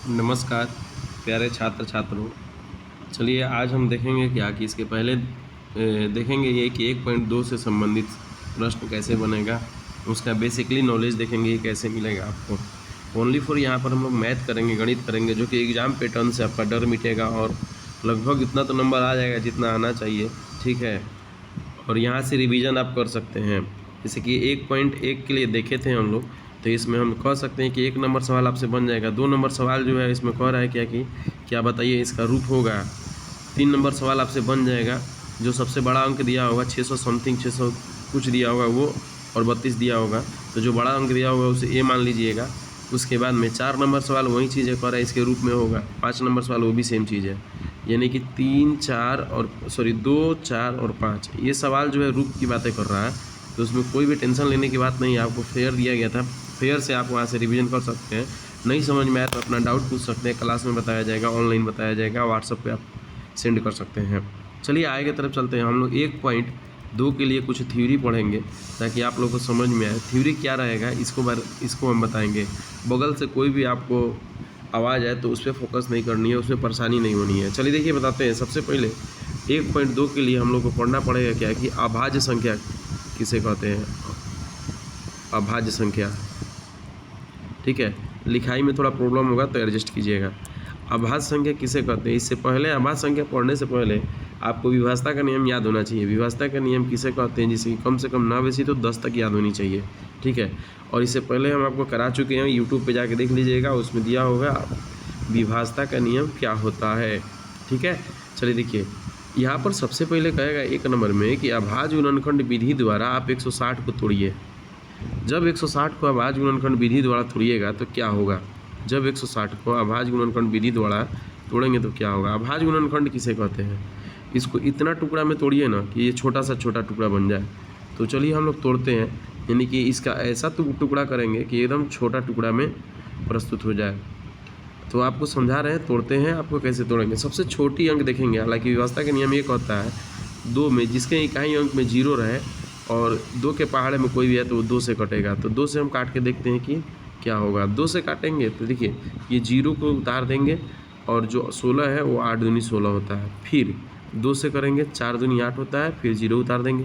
नमस्कार प्यारे छात्र छात्रों। चलिए आज हम देखेंगे क्या कि इसके पहले देखेंगे ये कि 1.2 से संबंधित प्रश्न कैसे बनेगा, उसका बेसिकली नॉलेज देखेंगे ये कैसे मिलेगा आपको। ओनली फॉर यहाँ पर हम लोग मैथ करेंगे, गणित करेंगे, जो कि एग्ज़ाम पैटर्न से आपका डर मिटेगा और लगभग इतना तो नंबर आ जाएगा जितना आना चाहिए, ठीक है। और यहाँ से रिवीजन आप कर सकते हैं। जैसे कि 1.1 के लिए देखे थे हम लोग, तो इसमें हम कह सकते हैं कि 1 नंबर सवाल आपसे बन जाएगा। 2 नंबर सवाल जो है इसमें कह रहा है क्या बताइए इसका रूप होगा। 3 नंबर सवाल आपसे बन जाएगा, जो सबसे बड़ा अंक दिया होगा 600 समथिंग 600 कुछ दिया होगा वो, और 32 दिया होगा, तो जो बड़ा अंक दिया होगा उसे ए मान लीजिएगा। उसके बाद में 4 नंबर सवाल वही चीज़ है, कह रहा है इसके रूप में होगा। 5 नंबर सवाल वो भी सेम चीज़ है, यानी कि 2, 4 और 5 ये सवाल जो है रूप की बातें कर रहा है। तो उसमें कोई भी टेंशन लेने की बात नहीं है, आपको फेयर दिया गया था, फेयर से आप वहाँ से रिवीजन कर सकते हैं। नहीं समझ में आया तो अपना डाउट पूछ सकते हैं, क्लास में बताया जाएगा, ऑनलाइन बताया जाएगा, व्हाट्सएप पे आप सेंड कर सकते हैं। चलिए आगे की तरफ चलते हैं। हम लोग 1.2 के लिए कुछ थ्योरी पढ़ेंगे ताकि आप लोगों को समझ में आए। थ्योरी क्या रहेगा इसको हम बताएंगे। बगल से कोई भी आपको आवाज़ आए तो उस पर फोकस नहीं करनी है, उसमें परेशानी नहीं होनी है। चलिए देखिए बताते हैं। सबसे पहले 1.2 के लिए हम लोग को पढ़ना पड़ेगा क्या कि अभाज्य संख्या किसे कहते हैं। अभाज्य संख्या, ठीक है। लिखाई में थोड़ा प्रॉब्लम होगा तो एडजस्ट कीजिएगा। अभाज्य संख्या किसे कहते हैं, इससे पहले अभाज्य संख्या पढ़ने से पहले आपको विभाज्यता का नियम याद होना चाहिए। विभाज्यता का नियम किसे कहते हैं, जिसे कि कम से कम ना बेसी तो 10 तक याद होनी चाहिए, ठीक है। और इससे पहले हम आपको करा चुके हैं, यूट्यूब पे जाके देख लीजिएगा, उसमें दिया होगा विभाज्यता का नियम क्या होता है, ठीक है। चलिए देखिए, यहाँ पर सबसे पहले कहेगा 1 नंबर में कि अभाज्य गुणनखंड विधि द्वारा आप 160 को तोड़िए। जब 160 को अभाज्य गुणनखंड विधि द्वारा तोड़िएगा तो क्या होगा। जब 160 को अभाज्य गुणनखंड विधि द्वारा तोड़ेंगे तो क्या होगा। अभाज्य गुणनखंड किसे कहते हैं, इसको इतना टुकड़ा में तोड़िए ना कि ये छोटा सा छोटा टुकड़ा बन जाए। तो चलिए हम लोग तोड़ते हैं, यानी कि इसका ऐसा टुकड़ा करेंगे कि एकदम छोटा टुकड़ा में प्रस्तुत हो जाए। तो आपको समझा रहे हैं, तोड़ते हैं, आपको कैसे तोड़ेंगे। सबसे छोटी अंक देखेंगे, हालांकि व्यवस्था का नियम ये कहता है 2 में जिसके इकाई अंक में 0 रहे और 2 के पहाड़े में कोई भी है तो वो 2 से कटेगा। तो 2 से हम काट के देखते हैं कि क्या होगा। 2 से काटेंगे तो देखिए ये 0 को उतार देंगे और जो 16 है वो 8 दूनी 16 होता है। फिर 2 से करेंगे 4 दूनी 8 होता है, फिर 0 उतार देंगे।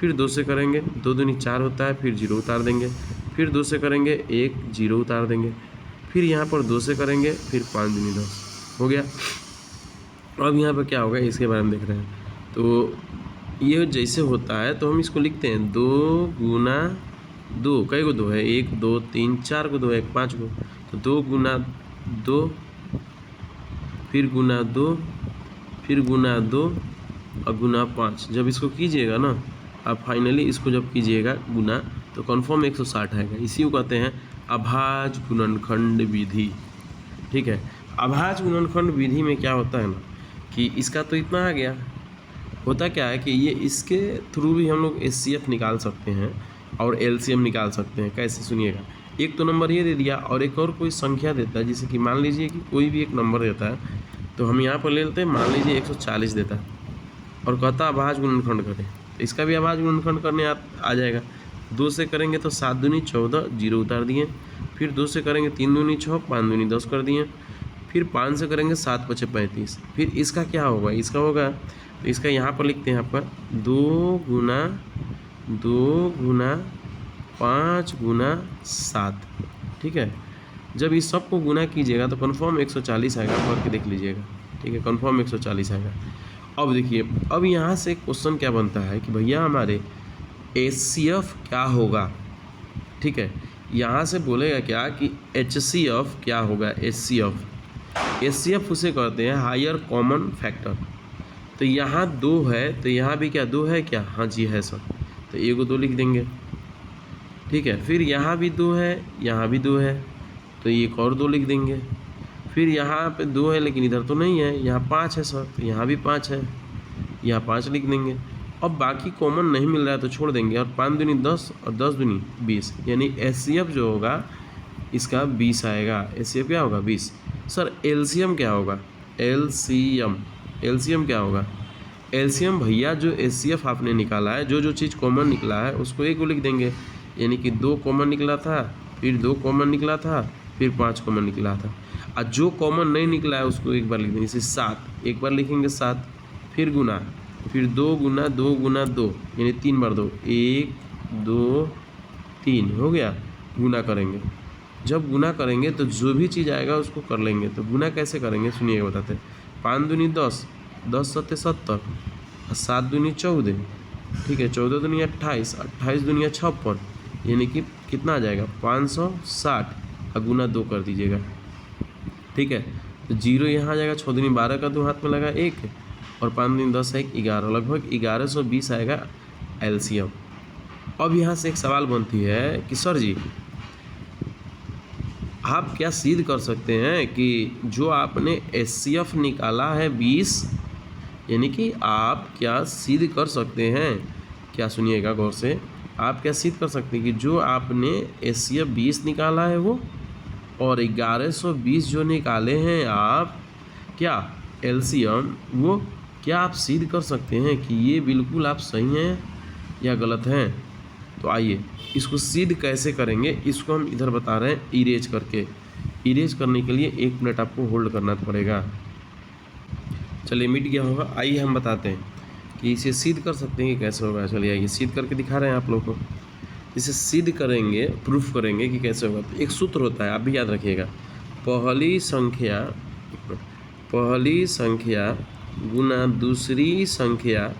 फिर 2 से करेंगे 2 दूनी 4 होता है, फिर 0 उतार देंगे। फिर 2 से करेंगे 1 0 उतार देंगे। फिर यहाँ पर 2 से करेंगे, फिर 5 दूनी 10 हो गया। अब यहाँ पर क्या होगा इसके बारे में देख रहे हैं। तो ये जैसे होता है तो हम इसको लिखते हैं 2 गुना 2, कई गो 2 है, 1 2 3 4 को 2 है, 5 को। तो 2 गुना 2, फिर गुना 2, फिर गुना 2 और गुना 5। जब इसको कीजिएगा ना, आप फाइनली इसको जब कीजिएगा गुना, तो कन्फर्म 160 आएगा। इसी को कहते हैं अभाज्य गुणनखंड विधि, ठीक है। अभाज्य गुणनखंड विधि में क्या होता है ना कि इसका तो इतना आ गया। होता क्या है कि ये इसके थ्रू भी हम लोग HCF निकाल सकते हैं और LCM निकाल सकते हैं। कैसे, सुनिएगा। एक तो नंबर ये दे दिया और एक और कोई संख्या देता है, जैसे कि मान लीजिए कि कोई भी एक नंबर देता है, तो हम यहाँ पर ले लेते हैं, मान लीजिए 140 देता है और कहता है अभाज्य गुणनखंड करें, तो इसका भी अभाज्य गुणनखंड करने आ जाएगा। 2 से करेंगे तो 7 दूनी 14 0 उतार दिए। फिर 2 से करेंगे 3 दूनी 6 5 दूनी 10 कर दिए। फिर 5 से करेंगे 7 5 35। फिर इसका क्या होगा, इसका होगा तो इसका यहाँ पर लिखते हैं आपका 2 गुना 5 गुना 7, ठीक है। जब इस सब को गुना कीजिएगा तो कन्फर्म 140 आएगा, करके देख लीजिएगा, ठीक है। कन्फर्म 140 आएगा। अब देखिए, अब यहाँ से क्वेश्चन क्या बनता है कि भैया हमारे HCF क्या होगा, ठीक है। यहाँ से बोलेगा क्या कि HCF क्या होगा। HCF उसे कहते हैं हायर कॉमन फैक्टर। तो यहाँ 2 है तो यहाँ भी क्या 2 है क्या, हाँ जी है सर, तो एगो 2 लिख देंगे, ठीक है। फिर यहाँ भी 2 है, यहाँ भी 2 है, तो एक और 2 लिख देंगे। फिर यहाँ पे 2 है लेकिन इधर तो नहीं है, यहाँ 5 है सर, तो यहाँ भी 5 है, यहाँ 5 लिख देंगे। अब बाकी कॉमन नहीं मिल रहा है तो छोड़ देंगे, और 5 दूनी 10 और 10 दूनी 20, यानी HCF जो होगा इसका 20 आएगा। HCF क्या होगा 20। सर LCM क्या होगा, LCM क्या होगा। LCM भैया जो HCF आपने निकाला है, जो चीज़ कॉमन निकला है उसको एक को लिख देंगे, यानी कि 2 कॉमन निकला था, फिर 2 कॉमन निकला था, फिर 5 कॉमन निकला था। और जो कॉमन नहीं निकला है उसको एक बार लिख देंगे, जैसे 7 एक बार लिखेंगे 7, फिर गुना, फिर 2 गुना 2 गुना 2 यानी 3 बार 2, 1 2 3 हो गया। गुना करेंगे, जब गुना करेंगे तो जो भी चीज़ आएगा उसको कर लेंगे। तो गुना कैसे करेंगे सुनिएगा, बताते हैं। 5 दूनी 10, 10 सत्ते 70, 7 दूनी 14, ठीक है, 14 दूनी 28, 28 दूनी 56, यानी कि कितना आ जाएगा 560, और गुना 2 कर दीजिएगा, ठीक है। तो 0 यहाँ आ जाएगा, 6 दूनी 12 का 2 हाथ में लगा 1, और 5 दूनी 10 है 11, लगभग 1120 आएगा एलसीएम। अब यहाँ से एक सवाल बनती है कि सर जी आप क्या सिद्ध कर सकते हैं कि जो आपने एचसीएफ निकाला है 20, यानी कि आप क्या सिद्ध कर सकते हैं, क्या सुनिएगा गौर से, आप क्या सिद्ध कर सकते हैं कि जो आपने एचसीएफ 20 निकाला है वो और 1120 जो निकाले हैं आप क्या एलसीएम, वो क्या आप सिद्ध कर सकते हैं कि ये बिल्कुल आप सही हैं या गलत हैं। तो आइए इसको सिद्ध कैसे करेंगे, इसको हम इधर बता रहे हैं इरेज करके। इरेज करने के लिए 1 मिनट आपको होल्ड करना पड़ेगा। चलिए मिट गया होगा, आइए हम बताते हैं कि इसे सिद्ध कर सकते हैं कि कैसे होगा। चलिए आइए सिद्ध करके दिखा रहे हैं आप लोगों को। इसे सिद्ध करेंगे, प्रूफ करेंगे कि कैसे होगा। तो एक सूत्र होता है, आप भी याद रखिएगा, पहली संख्या गुना दूसरी संख्या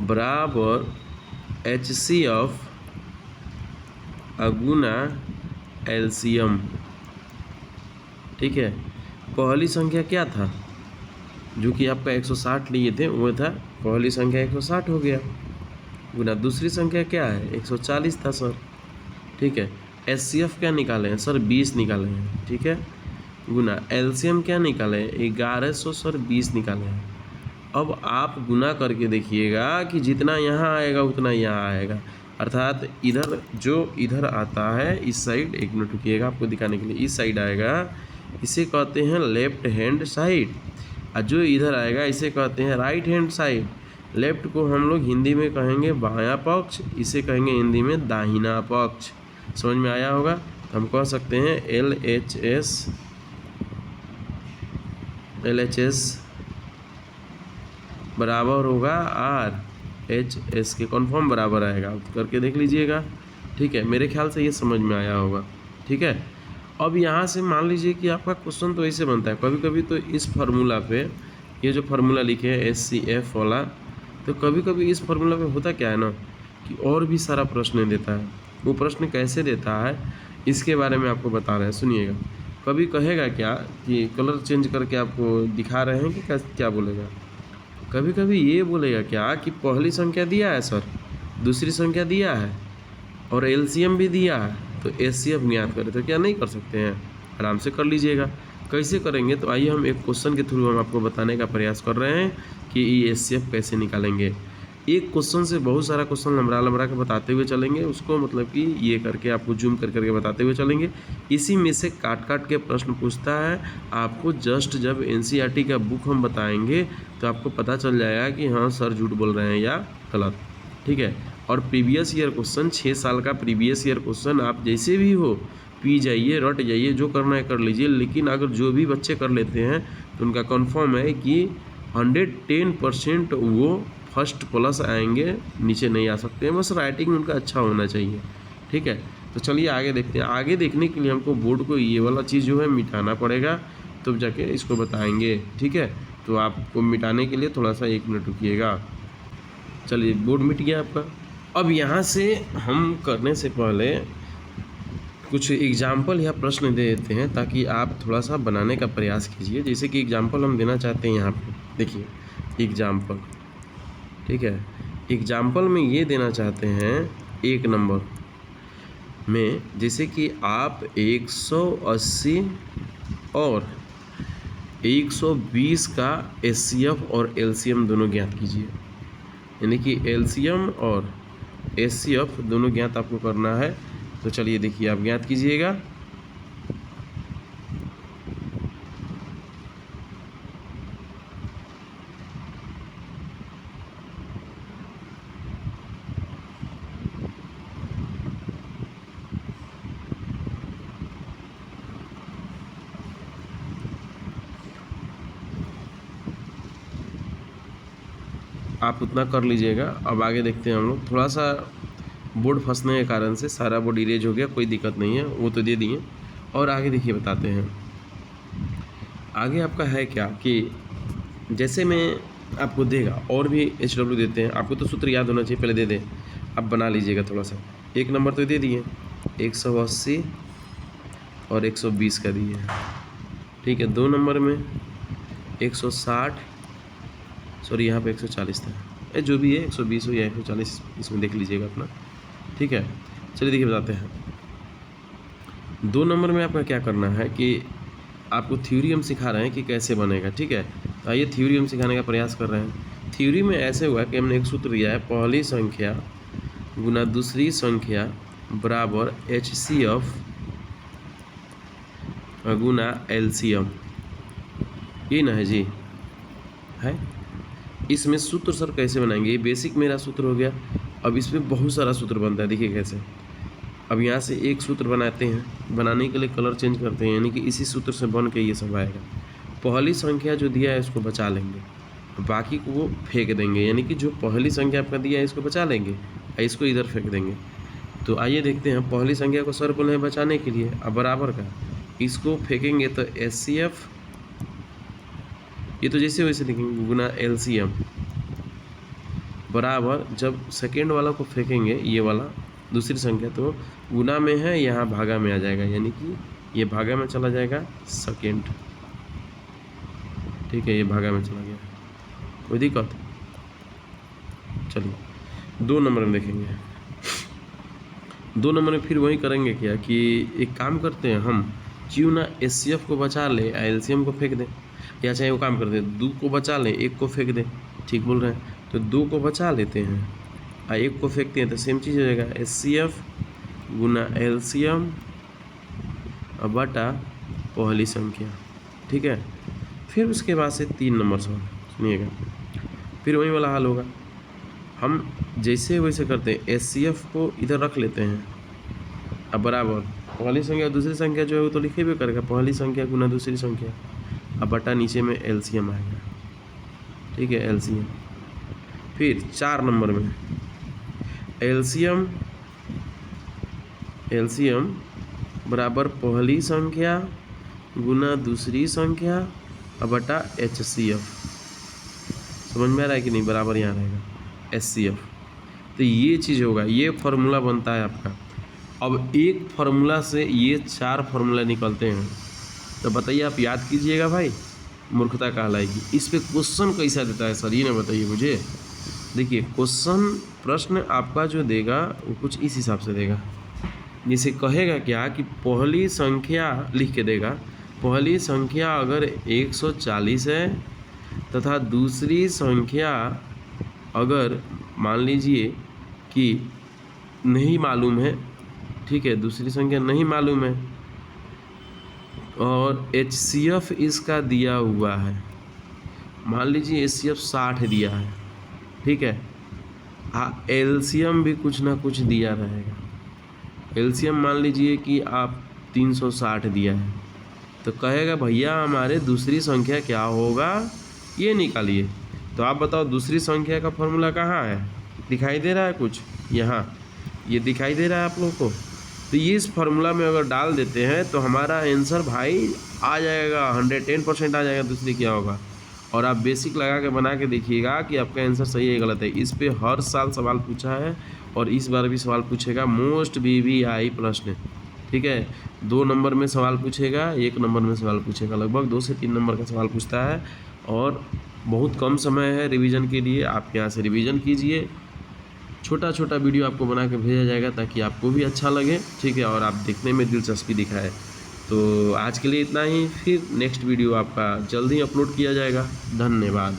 बराबर एचसीएफ गुना एलसीएम, ठीक है। पहली संख्या क्या था, जो कि आपका 160 लिए थे, वो था पहली संख्या 160 हो गया, गुना दूसरी संख्या क्या है 140 था सर, ठीक है। एचसीएफ क्या निकाले हैं सर 20 निकाले हैं, ठीक है, गुना एलसीएम क्या निकाले हैं 1100 सर 20 निकाले हैं। अब आप गुना करके देखिएगा कि जितना यहाँ आएगा उतना यहाँ आएगा, अर्थात इधर जो इधर आता है इस साइड, 1 मिनट रुकिएगा आपको दिखाने के लिए, इस साइड आएगा इसे कहते हैं लेफ्ट हैंड साइड, और जो इधर आएगा इसे कहते हैं राइट हैंड साइड। लेफ्ट को हम लोग हिंदी में कहेंगे बायां पक्ष, इसे कहेंगे हिंदी में दाहिना पक्ष। समझ में आया होगा। हम कह सकते हैं LHS बराबर होगा RHS के, कन्फर्म बराबर आएगा, करके देख लीजिएगा, ठीक है। मेरे ख्याल से ये समझ में आया होगा, ठीक है। अब यहाँ से मान लीजिए कि आपका क्वेश्चन तो ऐसे बनता है, कभी कभी तो इस फार्मूला पे, ये जो फार्मूला लिखे है HCF वाला, तो कभी कभी इस फार्मूला पे होता क्या है ना कि और भी सारा प्रश्न देता है। वो प्रश्न कैसे देता है इसके बारे में आपको बता रहे हैं, सुनिएगा। कभी कहेगा क्या कि कलर चेंज करके आपको दिखा रहे हैं कि क्या बोलेगा, कभी कभी ये बोलेगा क्या कि पहली संख्या दिया है सर, दूसरी संख्या दिया है और एलसीएम भी दिया है, तो एचसीएफ ज्ञात करें। तो क्या नहीं कर सकते हैं, आराम से कर लीजिएगा। कैसे करेंगे, तो आइए हम एक क्वेश्चन के थ्रू हम आपको बताने का प्रयास कर रहे हैं कि ये एचसीएफ कैसे निकालेंगे। एक क्वेश्चन से बहुत सारा क्वेश्चन लंबरा के बताते हुए चलेंगे, उसको मतलब कि ये करके आपको जूम करके बताते हुए चलेंगे। इसी में से काट के प्रश्न पूछता है आपको। जस्ट जब एनसीईआरटी का बुक हम बताएंगे तो आपको पता चल जाएगा कि हाँ सर झूठ बोल रहे हैं या गलत, ठीक है। और प्रीवियस ईयर क्वेश्चन, 6 साल का प्रीवियस ईयर क्वेश्चन आप जैसे भी हो पी जाइए, रट जाइए, जो करना है कर लीजिए। लेकिन अगर जो भी बच्चे कर लेते हैं तो उनका कंफर्म है कि 110% वो फर्स्ट प्लस आएंगे, नीचे नहीं आ सकते हैं। बस राइटिंग उनका अच्छा होना चाहिए, ठीक है। तो चलिए आगे देखते हैं। आगे देखने के लिए हमको बोर्ड को ये वाला चीज़ जो है मिटाना पड़ेगा, तब जाके इसको बताएंगे, ठीक है। तो आपको मिटाने के लिए थोड़ा सा 1 मिनट रुकिएगा। चलिए बोर्ड मिट गया आपका। अब यहाँ से हम करने से पहले कुछ एग्जाम्पल या प्रश्न दे देते हैं ताकि आप थोड़ा सा बनाने का प्रयास कीजिए। जैसे कि एग्जाम्पल हम देना चाहते हैं यहाँ पे, देखिए एग्जाम्पल, ठीक है। एग्जाम्पल में ये देना चाहते हैं 1 नंबर में, जैसे कि आप 180 और 120 का एचसीएफ और एलसीएम दोनों ज्ञात कीजिए। यानी कि एलसीएम और एचसीएफ दोनों ज्ञात आपको करना है। तो चलिए देखिए आप ज्ञात कीजिएगा। आप उतना कर लीजिएगा। अब आगे देखते हैं हम लोग। थोड़ा सा बोर्ड फंसने के कारण से सारा बोर्ड इरेज हो गया, कोई दिक्कत नहीं है, वो तो दे दिए। और आगे देखिए बताते हैं। आगे आपका है क्या कि जैसे मैं आपको देगा और भी HW देते हैं, आपको तो सूत्र याद होना चाहिए, पहले दे दें, आप बना लीजिएगा थोड़ा सा। 1 नंबर तो दे दिए 180 और 120 का दिए, ठीक है। 2 नंबर में 160, सॉरी यहाँ पे 140 था, जो भी है 120 हो या 140 इसमें देख लीजिएगा अपना, ठीक है। चलिए देखिए बताते हैं। 2 नंबर में आपका क्या करना है कि आपको थ्योरी हम सिखा रहे हैं कि कैसे बनेगा, ठीक है। तो आइए थ्योरी हम सिखाने का प्रयास कर रहे हैं। थ्योरी में ऐसे हुआ कि हमने एक सूत्र दिया है, पहली संख्या गुना दूसरी संख्या बराबर HCF गुना LCM, ये ना है जी, है। इसमें सूत्र सर कैसे बनाएंगे, ये बेसिक मेरा सूत्र हो गया। अब इसमें बहुत सारा सूत्र बनता है, देखिए कैसे। अब यहाँ से एक सूत्र बनाते हैं, बनाने के लिए कलर चेंज करते हैं, यानी कि इसी सूत्र से बन के ये सब आएगा। पहली संख्या जो दिया है इसको बचा लेंगे, बाकी को वो फेंक देंगे, यानी कि जो पहली संख्या आपका दिया है इसको बचा लेंगे, इसको इधर फेंक देंगे। तो आइए देखते हैं, पहली संख्या को सर बोले हैं बचाने के लिए, अब बराबर का इसको फेंकेंगे तो HCF, ये तो जैसे वैसे लिखेंगे, गुना LCM बराबर, जब सेकेंड वाला को फेंकेंगे ये वाला दूसरी संख्या, तो गुना में है, यहाँ भागा में आ जाएगा, यानी कि ये भागा में चला जाएगा सेकेंड, ठीक है, ये भागा में चला गया, कोई दिक्कत। चलिए 2 नंबर में देखेंगे। 2 नंबर में फिर वही करेंगे क्या कि एक काम करते हैं हम, क्यों ना HCF को बचा ले, LCM को फेंक दें, या चाहे वो काम करते हैं 2 को बचा लें 1 को फेंक दें, ठीक बोल रहे हैं। तो 2 को बचा लेते हैं और 1 को फेंकते हैं, तो सेम चीज़ हो जाएगा, HCF गुना LCM बटा पहली संख्या, ठीक है। फिर उसके बाद से 3 नंबर सवाल सुनिएगा, फिर वही वाला हाल होगा। हम जैसे वैसे करते हैं, HCF को इधर रख लेते हैं, अब बराबर पहली संख्या दूसरी संख्या जो है वो तो लिखे भी करेगा, पहली संख्या गुना दूसरी संख्या, अब बटा नीचे में LCM आएगा, ठीक है, LCM। फिर 4 नंबर में LCM बराबर पहली संख्या गुना दूसरी संख्या अब बटा HCF, समझ में आ रहा है कि नहीं, बराबर यहाँ रहेगा HCF। तो ये चीज़ होगा, ये फार्मूला बनता है आपका। अब एक फार्मूला से ये 4 फार्मूला निकलते हैं, तो बताइए आप याद कीजिएगा भाई, मूर्खता कहलाएगी। इस पे क्वेश्चन कैसा देता है सर, ये ना बताइए मुझे। देखिए क्वेश्चन प्रश्न आपका जो देगा वो कुछ इस हिसाब से देगा, जैसे कहेगा क्या कि पहली संख्या लिख के देगा, पहली संख्या अगर 140 है तथा दूसरी संख्या अगर मान लीजिए कि नहीं मालूम है, ठीक है, दूसरी संख्या नहीं मालूम है और HCF इसका दिया हुआ है, मान लीजिए HCF 60 दिया है, ठीक है, LCM भी कुछ ना कुछ दिया रहेगा। LCM मान लीजिए कि आप 360 दिया है, तो कहेगा भैया हमारे दूसरी संख्या क्या होगा, ये निकालिए। तो आप बताओ दूसरी संख्या का फॉर्मूला कहाँ है, दिखाई दे रहा है कुछ, यहाँ ये दिखाई दे रहा है आप लोग को। तो ये इस फार्मूला में अगर डाल देते हैं तो हमारा आंसर भाई आ जाएगा, 110% आ जाएगा दूसरी क्या होगा। और आप बेसिक लगा के बना के देखिएगा कि आपका आंसर सही है गलत है। इस पे हर साल सवाल पूछा है और इस बार भी सवाल पूछेगा, मोस्ट VVI प्रश्न, ठीक है। 2 नंबर में सवाल पूछेगा, 1 नंबर में सवाल पूछेगा, लगभग 2 से 3 नंबर का सवाल पूछता है और बहुत कम समय है रिवीजन के लिए। आप यहाँ से रिवीजन कीजिए, छोटा छोटा वीडियो आपको बना के भेजा जाएगा ताकि आपको भी अच्छा लगे, ठीक है, और आप देखने में दिलचस्पी दिखाए। तो आज के लिए इतना ही, फिर नेक्स्ट वीडियो आपका जल्द ही अपलोड किया जाएगा। धन्यवाद।